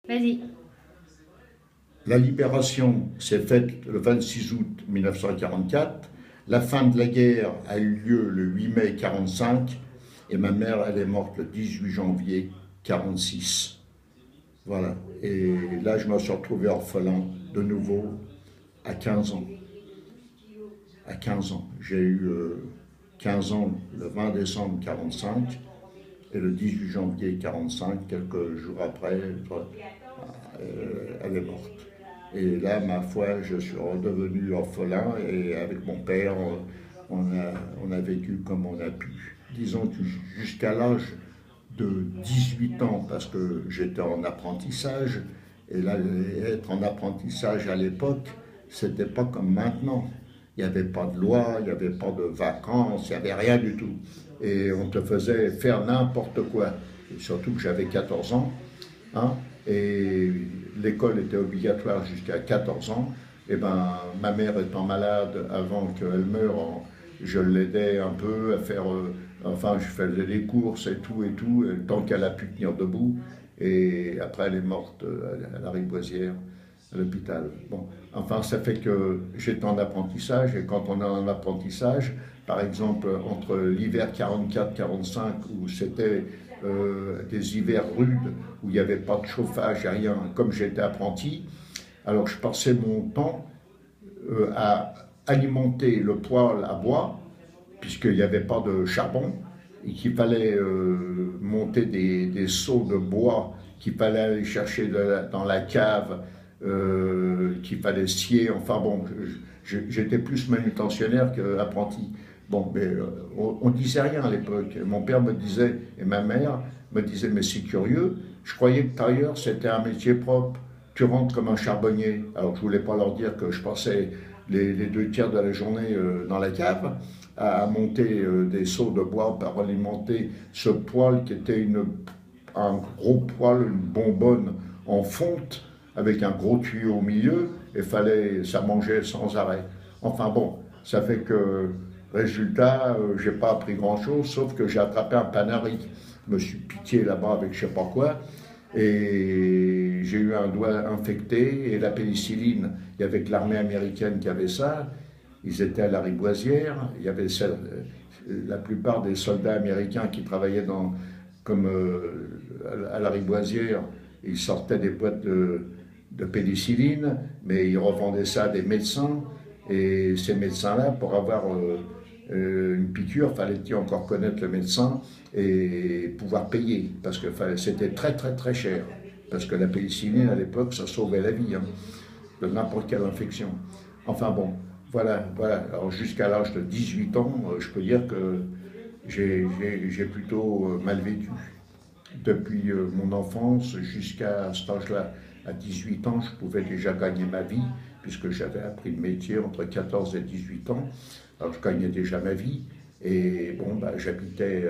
Vas-y. La libération s'est faite le 26 août 1944. La fin de la guerre a eu lieu le 8 mai 1945 et ma mère, elle est morte le 18 janvier 1946. Voilà. Et là, je me suis retrouvé orphelin de nouveau à 15 ans. À 15 ans. J'ai eu 15 ans le 20 décembre 1945 et le 18 janvier 1945, quelques jours après, elle est morte. Et là, ma foi, je suis redevenu orphelin et avec mon père, on a vécu comme on a pu. Disons que jusqu'à l'âge de 18 ans, parce que j'étais en apprentissage, et là, être en apprentissage à l'époque, c'était pas comme maintenant. Il n'y avait pas de loi, il n'y avait pas de vacances, il n'y avait rien du tout. Et on te faisait faire n'importe quoi. Et surtout que j'avais 14 ans, hein, et l'école était obligatoire jusqu'à 14 ans. Et ben, ma mère étant malade avant qu'elle meure, je l'aidais un peu à faire, enfin, je faisais les courses et tout, tant qu'elle a pu tenir debout. Et après, elle est morte à la Riboisière, à l'hôpital. Bon, enfin, ça fait que j'étais en apprentissage, et quand on est en apprentissage, par exemple, entre l'hiver 44-45, où c'était des hivers rudes, où il n'y avait pas de chauffage, rien, comme j'étais apprenti, alors je passais mon temps à alimenter le poêle à bois, puisqu'il n'y avait pas de charbon, et qu'il fallait monter des seaux de bois qu'il fallait aller chercher dans la cave, qu'il fallait scier. Enfin bon, j'étais plus manutentionnaire qu'apprenti. Bon, mais on ne disait rien à l'époque. Mon père me disait, et ma mère me disait, mais c'est curieux, je croyais que tailleur c'était un métier propre. Tu rentres comme un charbonnier. Alors je ne voulais pas leur dire que je passais les deux tiers de la journée dans la cave à monter des seaux de bois pour alimenter ce poêle qui était un gros poêle, une bonbonne en fonte avec un gros tuyau au milieu, et ça mangeait sans arrêt. Enfin bon, ça fait que, résultat, j'ai pas appris grand chose, sauf que j'ai attrapé un panari. Je me suis piqué là-bas avec je sais pas quoi, et j'ai eu un doigt infecté, et la pénicilline, il y avait que l'armée américaine qui avait ça, ils étaient à la Riboisière, il y avait la plupart des soldats américains qui travaillaient comme à la Riboisière, ils sortaient des boîtes de pénicilline, mais ils revendaient ça à des médecins, et ces médecins-là, pour avoir une piqûre, fallait-il encore connaître le médecin et pouvoir payer, parce que c'était très très très cher, parce que la pénicilline à l'époque, ça sauvait la vie, hein, de n'importe quelle infection. Enfin bon, voilà, voilà. Alors jusqu'à l'âge de 18 ans, je peux dire que j'ai plutôt mal vécu. Depuis mon enfance jusqu'à cet âge-là, à 18 ans, je pouvais déjà gagner ma vie, puisque j'avais appris le métier entre 14 et 18 ans. Alors je gagnais déjà ma vie. Et bon, bah, j'habitais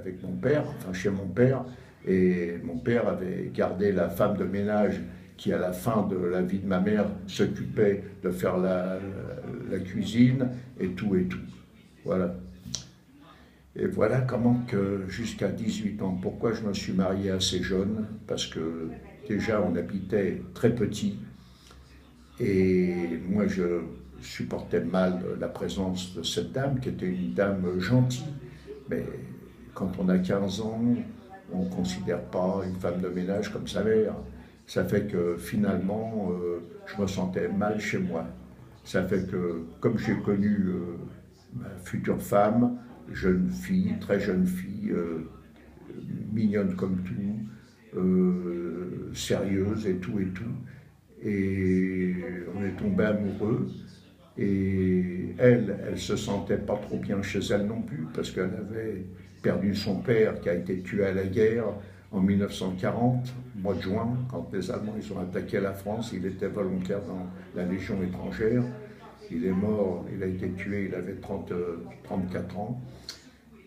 avec mon père, enfin chez mon père, et mon père avait gardé la femme de ménage qui, à la fin de la vie de ma mère, s'occupait de faire la cuisine et tout et tout. Voilà. Et voilà comment que jusqu'à 18 ans, pourquoi je me suis marié assez jeune, parce que déjà on habitait très petit, et moi je supportais mal la présence de cette dame qui était une dame gentille, mais quand on a 15 ans, on ne considère pas une femme de ménage comme sa mère. Ça fait que finalement, je me sentais mal chez moi. Ça fait que, comme j'ai connu ma future femme, jeune fille, très jeune fille, mignonne comme tout, sérieuse et tout et tout, et on est tombé amoureux. Et elle se sentait pas trop bien chez elle non plus, parce qu'elle avait perdu son père qui a été tué à la guerre en 1940, au mois de juin, quand les Allemands ils ont attaqué la France. Il était volontaire dans la Légion étrangère. Il est mort, il a été tué, il avait 34 ans.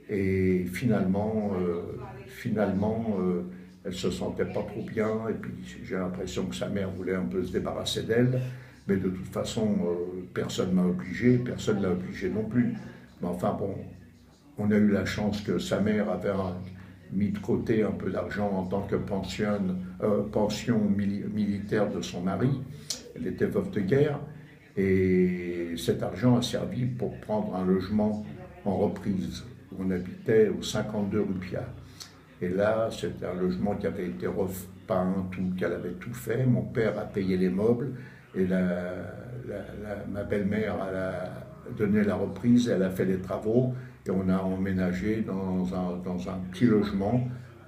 Et finalement, elle se sentait pas trop bien, et puis j'ai l'impression que sa mère voulait un peu se débarrasser d'elle, mais de toute façon, personne ne m'a obligé, personne ne l'a obligé non plus. Mais enfin bon, on a eu la chance que sa mère avait mis de côté un peu d'argent en tant que pension militaire de son mari. Elle était veuve de guerre et cet argent a servi pour prendre un logement en reprise. On habitait au 52 rue Piat. Et là, c'était un logement qui avait été repeint, qu'elle avait tout fait. Mon père a payé les meubles et ma belle-mère a donné la reprise, elle a fait les travaux et on a emménagé dans un petit logement.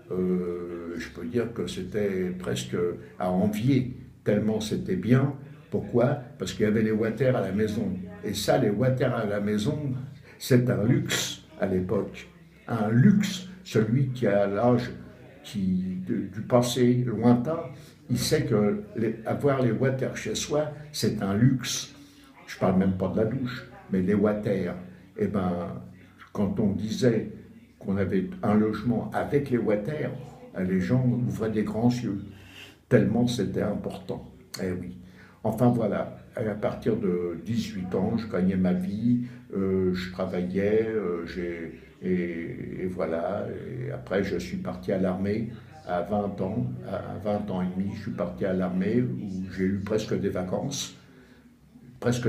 Je peux dire que c'était presque à envier, tellement c'était bien. Pourquoi? Parce qu'il y avait les water à la maison. Et ça, les water à la maison, c'est un luxe à l'époque. Un luxe. Celui qui a l'âge du passé lointain, il sait que avoir les water chez soi, c'est un luxe. Je ne parle même pas de la douche, mais les water. Eh ben, quand on disait qu'on avait un logement avec les water, les gens ouvraient des grands yeux, tellement c'était important. Eh oui. Enfin voilà, à partir de 18 ans, je gagnais ma vie, je travaillais, et voilà. Et après, je suis parti à l'armée à 20 ans. À 20 ans et demi, je suis parti à l'armée où j'ai eu presque des vacances. Presque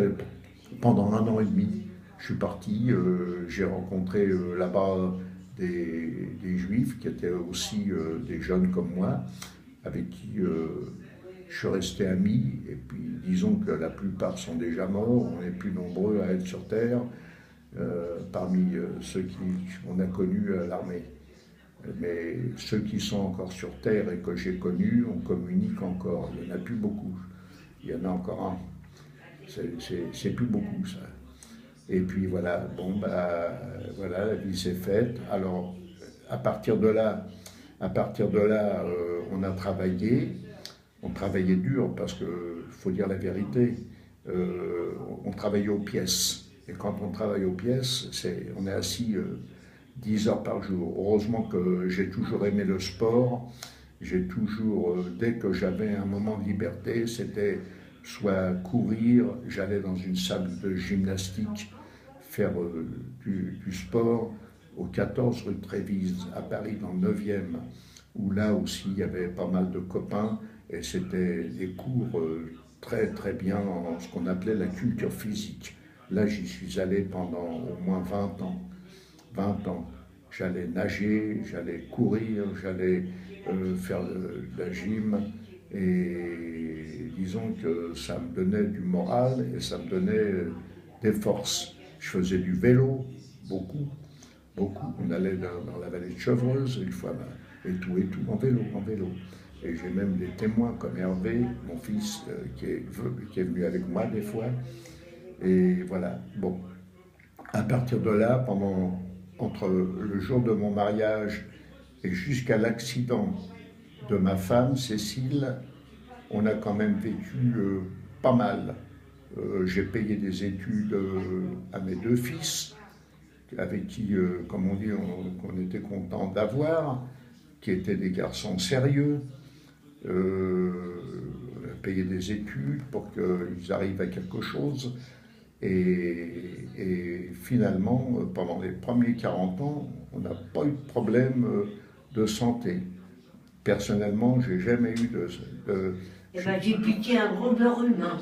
pendant 1 an et demi, je suis parti. J'ai rencontré là-bas des juifs qui étaient aussi des jeunes comme moi, avec qui je suis resté ami. Et puis, disons que la plupart sont déjà morts. On est plus nombreux à être sur Terre. Parmi ceux qu'on a connus à l'armée. Mais ceux qui sont encore sur Terre et que j'ai connus, on communique encore. Il n'y en a plus beaucoup. Il y en a encore un. C'est plus beaucoup, ça. Et puis voilà, bon, voilà, la vie s'est faite. Alors, à partir de là, on a travaillé. On travaillait dur parce qu'il faut dire la vérité. On travaillait aux pièces. Et quand on travaille aux pièces, on est assis 10 heures par jour. Heureusement que j'ai toujours aimé le sport. J'ai toujours, dès que j'avais un moment de liberté, c'était soit courir, j'allais dans une salle de gymnastique faire du sport au 14 rue de Trévise, à Paris, dans le 9e, où là aussi il y avait pas mal de copains et c'était des cours très très bien en ce qu'on appelait la culture physique. Là, j'y suis allé pendant au moins 20 ans. 20 ans. J'allais nager, j'allais courir, j'allais faire de la gym. Et disons que ça me donnait du moral et ça me donnait des forces. Je faisais du vélo, beaucoup. On allait dans la vallée de Chevreuse, une fois, et tout, en vélo. Et j'ai même des témoins comme Hervé, mon fils, qui est venu avec moi des fois. Et voilà, bon. À partir de là, entre le jour de mon mariage et jusqu'à l'accident de ma femme, Cécile, on a quand même vécu pas mal. J'ai payé des études à mes 2 fils, avec qui, comme on dit, on était content d'avoir, qui étaient des garçons sérieux. On a payé des études pour qu'ils arrivent à quelque chose. Et finalement, pendant les premiers 40 ans, on n'a pas eu de problème de santé. Personnellement, j'ai jamais eu de Eh ben, j'ai piqué un gros beurre humain.